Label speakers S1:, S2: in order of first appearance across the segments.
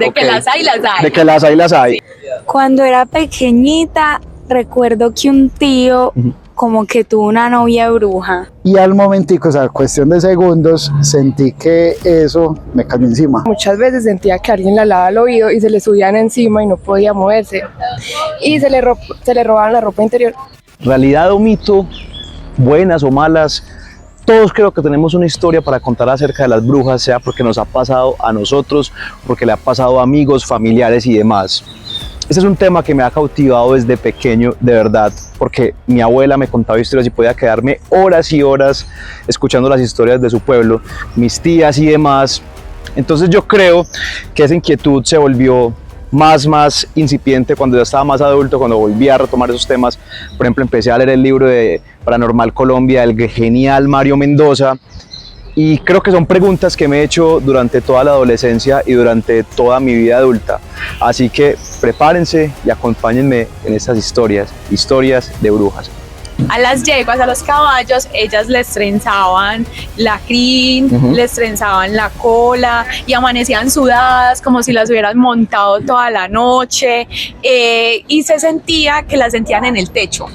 S1: De que las hay, las hay.
S2: De que las hay, las hay.
S1: Sí.
S3: Cuando era pequeñita, recuerdo que un tío como que tuvo una novia bruja.
S2: Y al momentico, o sea, cuestión de segundos, sentí que eso me cayó encima.
S4: Muchas veces sentía que alguien le alaba al oído y se le subían encima y no podía moverse. Y se le robaban la ropa interior.
S2: Realidad o mito, buenas o malas, todos creo que tenemos una historia para contar acerca de las brujas, sea porque nos ha pasado a nosotros, porque le ha pasado a amigos, familiares y demás. Este es un tema que me ha cautivado desde pequeño, de verdad, porque mi abuela me contaba historias y podía quedarme horas y horas escuchando las historias de su pueblo, mis tías y demás. Entonces yo creo que esa inquietud se volvió más incipiente cuando ya estaba más adulto, cuando volví a retomar esos temas. Por ejemplo, empecé a leer el libro de Paranormal Colombia, del genial Mario Mendoza, y creo que son preguntas que me he hecho durante toda la adolescencia y durante toda mi vida adulta. Así que prepárense y acompáñenme en estas historias de brujas.
S1: A las yeguas, a los caballos, ellas les trenzaban la crin, les trenzaban la cola y amanecían sudadas como si las hubieran montado toda la noche, y se sentía que las sentían en el techo.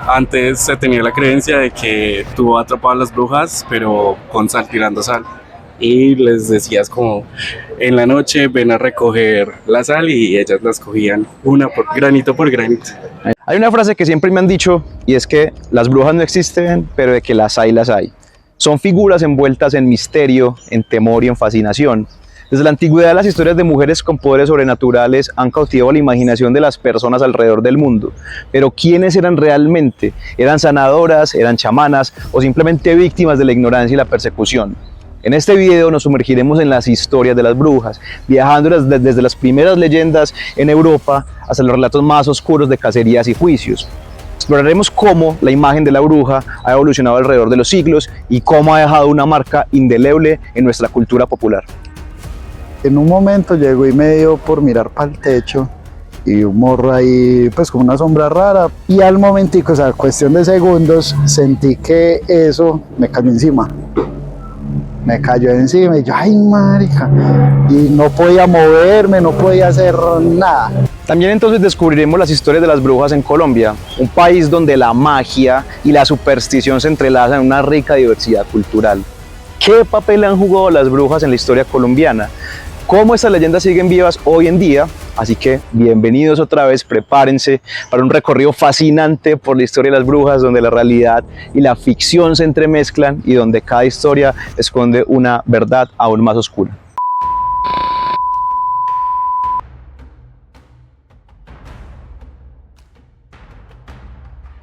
S5: Antes se tenía la creencia de que tú atrapabas a las brujas, pero con sal, tirando sal. Y les decías como, en la noche ven a recoger la sal, y ellas las cogían granito por granito.
S2: Hay una frase que siempre me han dicho, y es que las brujas no existen, pero de que las hay, las hay. Son figuras envueltas en misterio, en temor y en fascinación. Desde la antigüedad, las historias de mujeres con poderes sobrenaturales han cautivado la imaginación de las personas alrededor del mundo. Pero ¿quiénes eran realmente? ¿Eran sanadoras, eran chamanas o simplemente víctimas de la ignorancia y la persecución? En este video nos sumergiremos en las historias de las brujas, viajando desde las primeras leyendas en Europa hasta los relatos más oscuros de cacerías y juicios. Exploraremos cómo la imagen de la bruja ha evolucionado alrededor de los siglos y cómo ha dejado una marca indeleble en nuestra cultura popular. En un momento llegó y me dio por mirar para el techo y un morro ahí, pues con una sombra rara, y al momentico, o sea, cuestión de segundos, sentí que eso me cayó encima. Me cayó encima y yo, ay marica, y no podía moverme, no podía hacer nada. También entonces descubriremos las historias de las brujas en Colombia, un país donde la magia y la superstición se entrelazan en una rica diversidad cultural. ¿Qué papel han jugado las brujas en la historia colombiana? ¿Cómo estas leyendas siguen vivas hoy en día? Así que bienvenidos otra vez, prepárense para un recorrido fascinante por la historia de las brujas, donde la realidad y la ficción se entremezclan y donde cada historia esconde una verdad aún más oscura.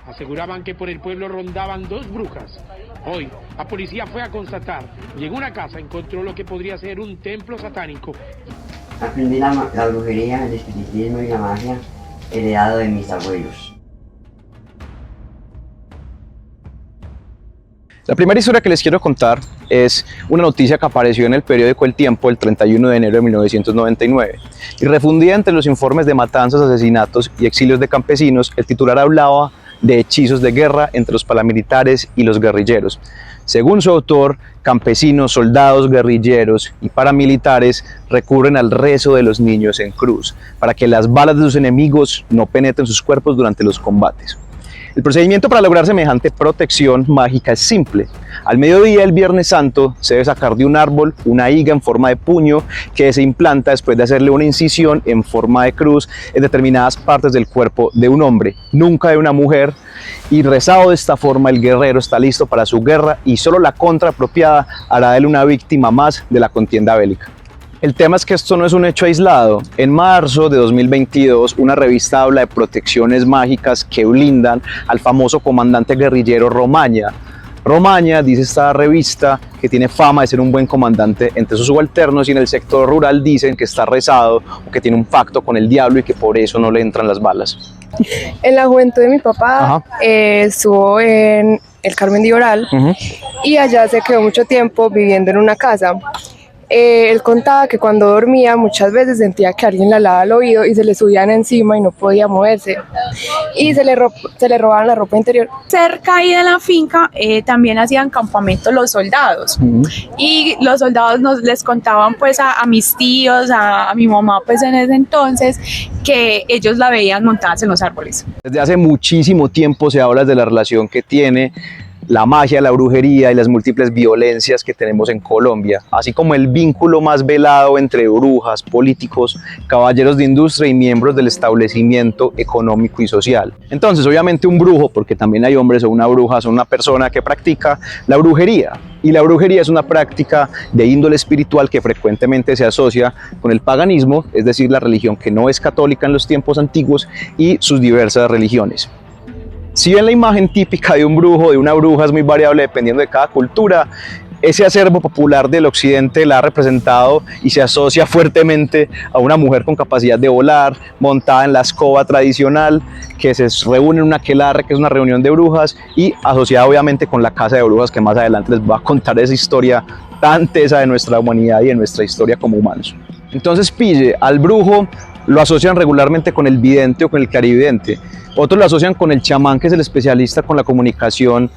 S6: Aseguraban que por el pueblo rondaban dos brujas. Hoy, la policía fue a constatar y en una casa encontró lo que podría ser un templo satánico.
S7: Aprendí la brujería, el espiritismo y la magia heredado de mis abuelos.
S2: La primera historia que les quiero contar es una noticia que apareció en el periódico El Tiempo el 31 de enero de 1999 y refundida entre los informes de matanzas, asesinatos y exilios de campesinos. El titular hablaba de hechizos de guerra entre los paramilitares y los guerrilleros. Según su autor, campesinos, soldados, guerrilleros y paramilitares recurren al rezo de los niños en cruz para que las balas de sus enemigos no penetren sus cuerpos durante los combates. El procedimiento para lograr semejante protección mágica es simple. Al mediodía del Viernes Santo se debe sacar de un árbol una higa en forma de puño que se implanta después de hacerle una incisión en forma de cruz en determinadas partes del cuerpo de un hombre, nunca de una mujer, y rezado de esta forma el guerrero está listo para su guerra y solo la contra apropiada hará de él una víctima más de la contienda bélica. El tema es que esto no es un hecho aislado. En marzo de 2022, una revista habla de protecciones mágicas que blindan al famoso comandante guerrillero Romaña. Romaña, dice esta revista, que tiene fama de ser un buen comandante entre sus subalternos, y en el sector rural dicen que está rezado o que tiene un pacto con el diablo y que por eso no le entran las balas.
S4: En la juventud de mi papá estuvo en el Carmen de Oral y allá se quedó mucho tiempo viviendo en una casa. Él contaba que cuando dormía muchas veces sentía que alguien le hablaba al oído y se le subían encima y no podía moverse. Y se le robaban la ropa interior.
S1: Cerca ahí de la finca también hacían campamento los soldados. Y los soldados les contaban pues a mis tíos, a mi mamá pues en ese entonces, que ellos la veían montadas en los árboles.
S2: Desde hace muchísimo tiempo se habla de la relación que tiene la magia, la brujería y las múltiples violencias que tenemos en Colombia, así como el vínculo más velado entre brujas, políticos, caballeros de industria y miembros del establecimiento económico y social. Entonces, obviamente un brujo, porque también hay hombres, o una bruja, son una persona que practica la brujería. Y la brujería es una práctica de índole espiritual que frecuentemente se asocia con el paganismo, es decir, la religión que no es católica en los tiempos antiguos y sus diversas religiones. Si bien la imagen típica de un brujo o de una bruja es muy variable dependiendo de cada cultura, ese acervo popular del occidente la ha representado y se asocia fuertemente a una mujer con capacidad de volar, montada en la escoba tradicional, que se reúne en una aquelarre, que es una reunión de brujas, y asociada obviamente con la casa de brujas, que más adelante les voy a contar esa historia tan tesa de nuestra humanidad y de nuestra historia como humanos. Entonces, pille, al brujo lo asocian regularmente con el vidente o con el clarividente. Otros lo asocian con el chamán, que es el especialista con la comunicación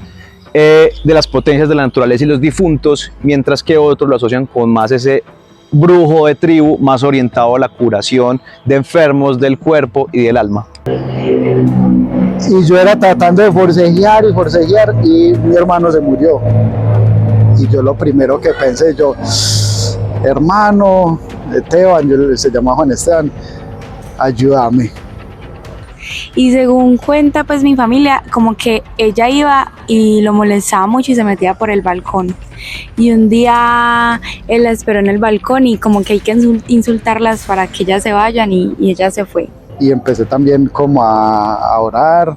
S2: de las potencias de la naturaleza y los difuntos, mientras que otros lo asocian con más ese brujo de tribu, más orientado a la curación de enfermos del cuerpo y del alma.
S8: Y yo era tratando de forcejear y mi hermano se murió. Y yo lo primero que pensé, hermano Esteban, se llama Juan Esteban, ayúdame.
S3: Y según cuenta pues mi familia, como que ella iba y lo molestaba mucho y se metía por el balcón. Y un día él la esperó en el balcón y como que hay que insultarlas para que ellas se vayan y ella se fue.
S8: Y empecé también como a orar.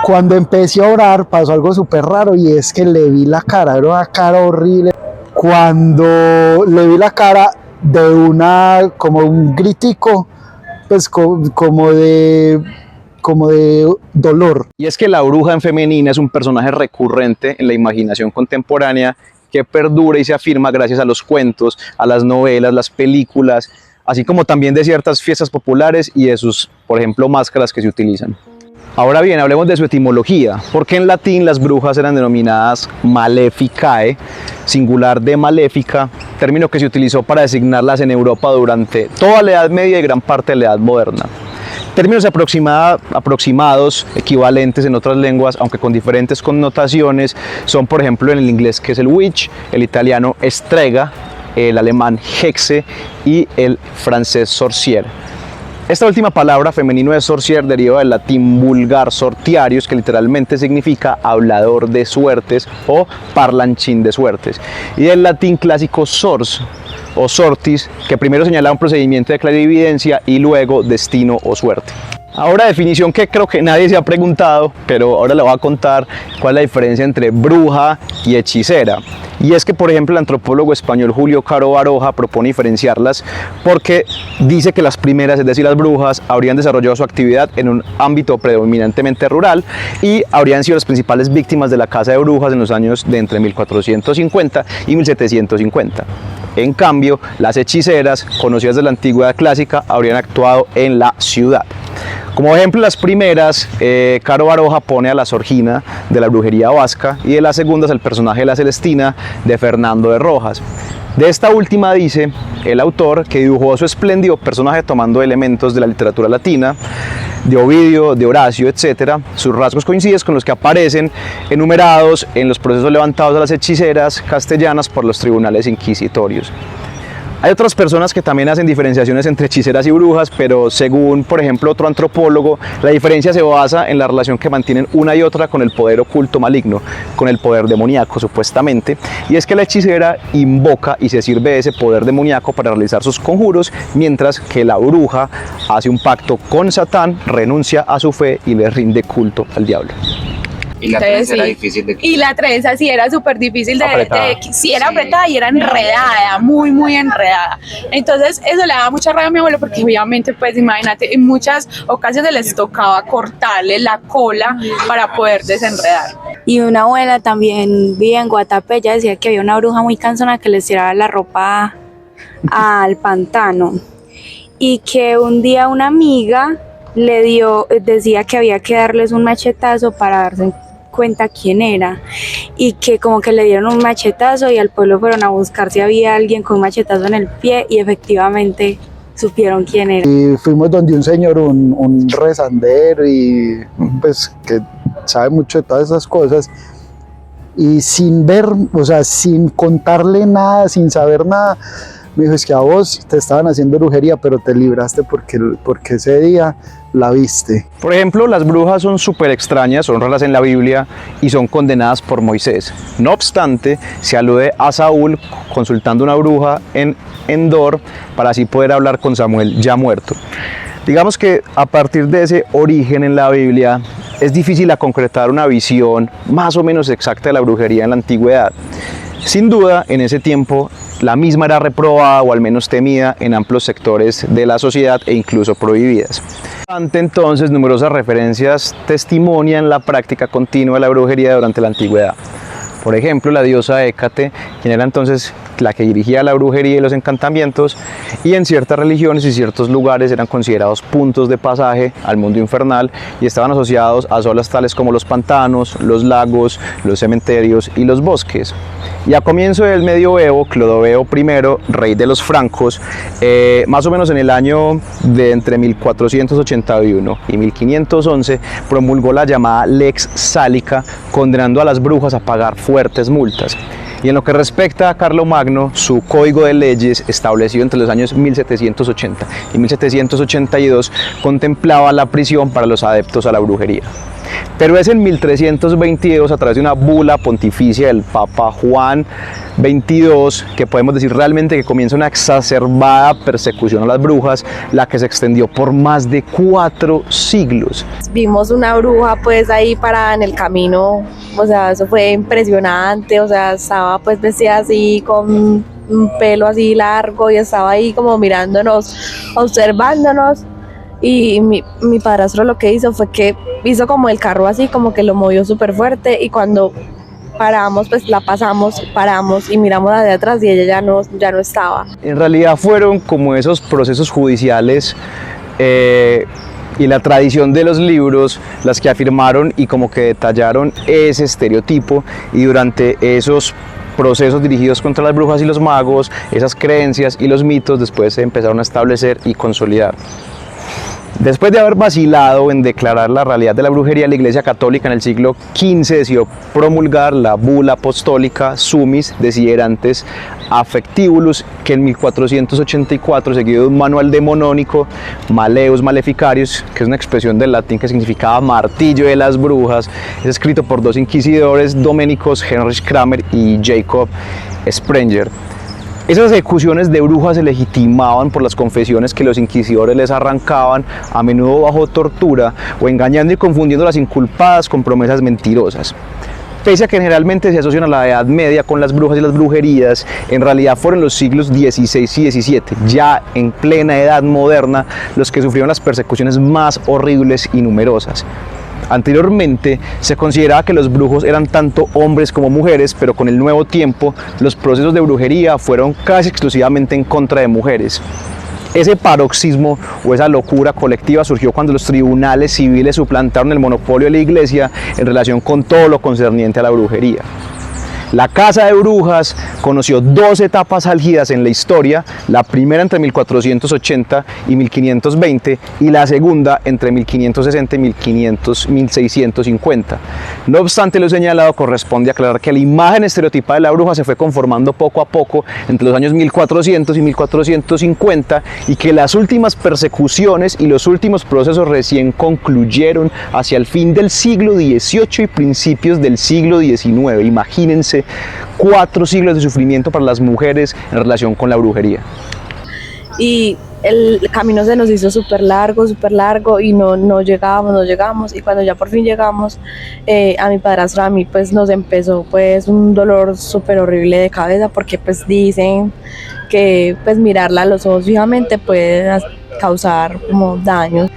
S8: Cuando empecé a orar pasó algo súper raro y es que le vi la cara, era una cara horrible. Cuando le vi la cara de como un gritico, pues como de dolor.
S2: Y es que la bruja en femenina es un personaje recurrente en la imaginación contemporánea que perdura y se afirma gracias a los cuentos, a las novelas, las películas, así como también de ciertas fiestas populares y de sus, por ejemplo, máscaras que se utilizan. Ahora bien, hablemos de su etimología, porque en latín las brujas eran denominadas maleficae, singular de maléfica, término que se utilizó para designarlas en Europa durante toda la Edad Media y gran parte de la Edad Moderna. Términos aproximados, equivalentes en otras lenguas, aunque con diferentes connotaciones, son por ejemplo en el inglés, que es el witch, el italiano strega, el alemán hexe y el francés sorcier. Esta última palabra, femenino de sorcier, deriva del latín vulgar sortiarius, que literalmente significa hablador de suertes o parlanchín de suertes, y del latín clásico sors o sortis, que primero señalaba un procedimiento de clarividencia y luego destino o suerte. Ahora, definición que creo que nadie se ha preguntado, pero ahora le voy a contar cuál es la diferencia entre bruja y hechicera. Y es que, por ejemplo, el antropólogo español Julio Caro Baroja propone diferenciarlas porque dice que las primeras, es decir, las brujas, habrían desarrollado su actividad en un ámbito predominantemente rural y habrían sido las principales víctimas de la caza de brujas en los años de entre 1450 y 1750. En cambio, las hechiceras, conocidas de la antigüedad clásica, habrían actuado en la ciudad. Como ejemplo, las primeras, Caro Baroja pone a la Sorgina de la brujería vasca y de las segundas el personaje de la Celestina de Fernando de Rojas. De esta última dice el autor que dibujó a su espléndido personaje tomando elementos de la literatura latina, de Ovidio, de Horacio, etc. Sus rasgos coinciden con los que aparecen enumerados en los procesos levantados a las hechiceras castellanas por los tribunales inquisitorios. Hay otras personas que también hacen diferenciaciones entre hechiceras y brujas, pero según, por ejemplo, otro antropólogo, la diferencia se basa en la relación que mantienen una y otra con el poder oculto maligno, con el poder demoníaco, supuestamente, y es que la hechicera invoca y se sirve de ese poder demoníaco para realizar sus conjuros, mientras que la bruja hace un pacto con Satán, renuncia a su fe y le rinde culto al diablo.
S9: Y la trenza era difícil de quitar.
S1: Y la trenza sí era súper difícil sí era apretada y era enredada, muy enredada. Entonces eso le daba mucha rabia a mi abuelo porque obviamente, pues imagínate, en muchas ocasiones les tocaba cortarle la cola para poder desenredar.
S3: Y una abuela también vivía en Guatapé, ella decía que había una bruja muy cansona que les tiraba la ropa al pantano y que un día una amiga decía que había que darles un machetazo para darse cuenta quién era, y que como que le dieron un machetazo y al pueblo fueron a buscar si había alguien con un machetazo en el pie y efectivamente supieron quién era.
S8: Y fuimos donde un señor, un rezandero y pues que sabe mucho de todas esas cosas, y sin ver, o sea, sin contarle nada, sin saber nada, me dijo: es que a vos te estaban haciendo brujería, pero te libraste porque ese día la viste.
S2: Por ejemplo, las brujas son súper extrañas, son raras en la Biblia y son condenadas por Moisés. No obstante, se alude a Saúl consultando una bruja en Endor para así poder hablar con Samuel ya muerto. Digamos que a partir de ese origen en la Biblia es difícil a concretar una visión más o menos exacta de la brujería en la antigüedad. Sin duda, en ese tiempo la misma era reprobada o al menos temida en amplios sectores de la sociedad e incluso prohibidas. Ante entonces, numerosas referencias testimonian la práctica continua de la brujería durante la antigüedad. Por ejemplo, la diosa Hécate, quien era entonces la que dirigía la brujería y los encantamientos, y en ciertas religiones y ciertos lugares eran considerados puntos de pasaje al mundo infernal y estaban asociados a zonas tales como los pantanos, los lagos, los cementerios y los bosques. Y a comienzo del medioevo, Clodoveo I, rey de los francos, más o menos en el año de entre 1481 y 1511, promulgó la llamada Lex Sálica, condenando a las brujas a pagar fuertes multas. Y en lo que respecta a Carlomagno, su código de leyes, establecido entre los años 1780 y 1782, contemplaba la prisión para los adeptos a la brujería. Pero es en 1322, a través de una bula pontificia del Papa Juan XXII, que podemos decir realmente que comienza una exacerbada persecución a las brujas, la que se extendió por más de 4 siglos.
S10: Vimos una bruja pues ahí parada en el camino, o sea, eso fue impresionante, o sea, estaba pues vestida así con un pelo así largo y estaba ahí como mirándonos, observándonos. Y mi padrastro lo que hizo fue que hizo como el carro así, como que lo movió súper fuerte, y cuando paramos, pues la pasamos, paramos y miramos hacia atrás y ella ya no estaba.
S2: En realidad fueron como esos procesos judiciales y la tradición de los libros las que afirmaron y como que detallaron ese estereotipo, y durante esos procesos dirigidos contra las brujas y los magos, esas creencias y los mitos después se empezaron a establecer y consolidar. Después de haber vacilado en declarar la realidad de la brujería, la Iglesia Católica en el siglo XV decidió promulgar la bula apostólica Sumis Desiderantes Affectibulus, que en 1484, seguido de un manual demonónico, Maleus Maleficarius, que es una expresión del latín que significaba martillo de las brujas, es escrito por 2 inquisidores doménicos, Heinrich Kramer y Jacob Sprenger. Esas ejecuciones de brujas se legitimaban por las confesiones que los inquisidores les arrancaban, a menudo bajo tortura o engañando y confundiendo a las inculpadas con promesas mentirosas. Pese a que generalmente se asocian a la Edad Media con las brujas y las brujerías, en realidad fueron los siglos XVI y XVII, ya en plena Edad Moderna, los que sufrieron las persecuciones más horribles y numerosas. Anteriormente se consideraba que los brujos eran tanto hombres como mujeres, pero con el nuevo tiempo los procesos de brujería fueron casi exclusivamente en contra de mujeres. Ese paroxismo o esa locura colectiva surgió cuando los tribunales civiles suplantaron el monopolio de la Iglesia en relación con todo lo concerniente a la brujería. La caza de brujas conoció 2 etapas álgidas en la historia, la primera entre 1480 y 1520 y la segunda entre 1560 y 1650. No obstante, lo señalado corresponde aclarar que la imagen estereotipada de la bruja se fue conformando poco a poco entre los años 1400 y 1450 y que las últimas persecuciones y los últimos procesos recién concluyeron hacia el fin del siglo XVIII y principios del siglo XIX. Imagínense 4 siglos de sufrimiento para las mujeres en relación con la brujería.
S10: Y el camino se nos hizo súper largo y no llegábamos, y cuando ya por fin llegamos, a mi padrastro, a mí pues nos empezó pues un dolor súper horrible de cabeza, porque pues dicen que pues mirarla a los ojos fijamente puede causar como daños.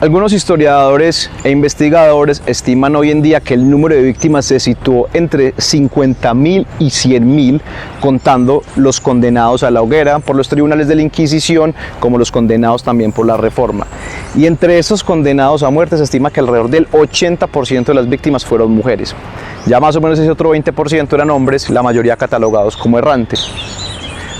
S2: Algunos historiadores e investigadores estiman hoy en día que el número de víctimas se situó entre 50.000 y 100.000, contando los condenados a la hoguera por los tribunales de la Inquisición, como los condenados también por la Reforma. Y entre esos condenados a muerte se estima que alrededor del 80% de las víctimas fueron mujeres. Ya más o menos ese otro 20% eran hombres, la mayoría catalogados como errantes.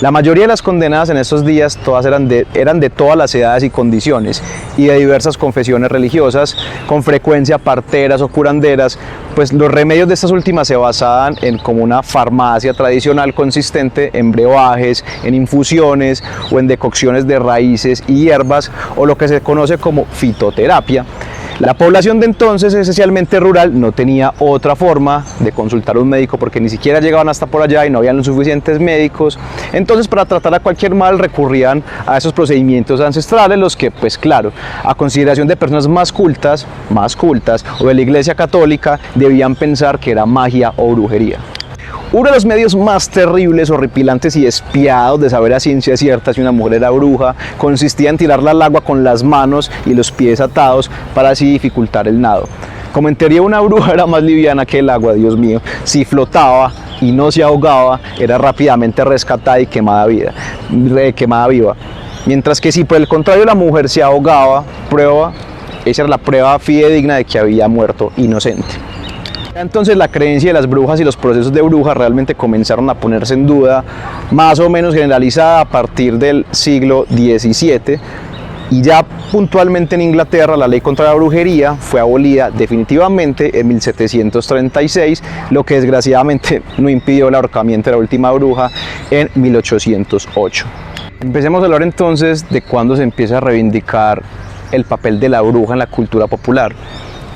S2: La mayoría de las condenadas en estos días todas eran de todas las edades y condiciones y de diversas confesiones religiosas, con frecuencia parteras o curanderas, pues los remedios de estas últimas se basaban en como una farmacia tradicional consistente en brebajes, en infusiones o en decocciones de raíces y hierbas, o lo que se conoce como fitoterapia. La población de entonces, esencialmente rural, no tenía otra forma de consultar a un médico porque ni siquiera llegaban hasta por allá y no habían los suficientes médicos. Entonces, para tratar a cualquier mal recurrían a esos procedimientos ancestrales, los que, pues claro, a consideración de personas más cultas o de la Iglesia Católica, debían pensar que era magia o brujería. Uno de los medios más terribles, horripilantes y despiadados de saber a ciencia cierta si una mujer era bruja consistía en tirarla al agua con las manos y los pies atados para así dificultar el nado. Como en teoría una bruja era más liviana que el agua, Dios mío, si flotaba y no se ahogaba, era rápidamente rescatada y quemada viva. Mientras que si por el contrario la mujer se ahogaba, esa era la prueba fidedigna de que había muerto inocente. Entonces la creencia de las brujas y los procesos de brujas realmente comenzaron a ponerse en duda, más o menos generalizada a partir del siglo XVII, y ya puntualmente en Inglaterra la ley contra la brujería fue abolida definitivamente en 1736, lo que desgraciadamente no impidió el ahorcamiento de la última bruja en 1808. Empecemos a hablar entonces de cuándo se empieza a reivindicar el papel de la bruja en la cultura popular.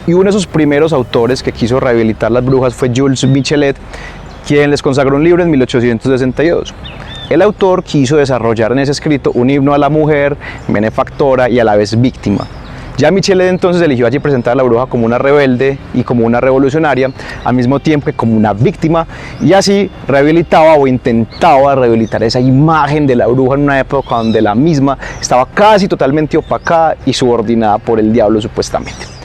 S2: Y uno de sus primeros autores que quiso rehabilitar las brujas fue Jules Michelet, quien les consagró un libro en 1862. El autor quiso desarrollar en ese escrito un himno a la mujer, benefactora y a la vez víctima. Ya Michelet entonces eligió allí presentar a la bruja como una rebelde y como una revolucionaria, al mismo tiempo que como una víctima, y así rehabilitaba o intentaba rehabilitar esa imagen de la bruja en una época donde la misma estaba casi totalmente opacada y subordinada por el diablo supuestamente.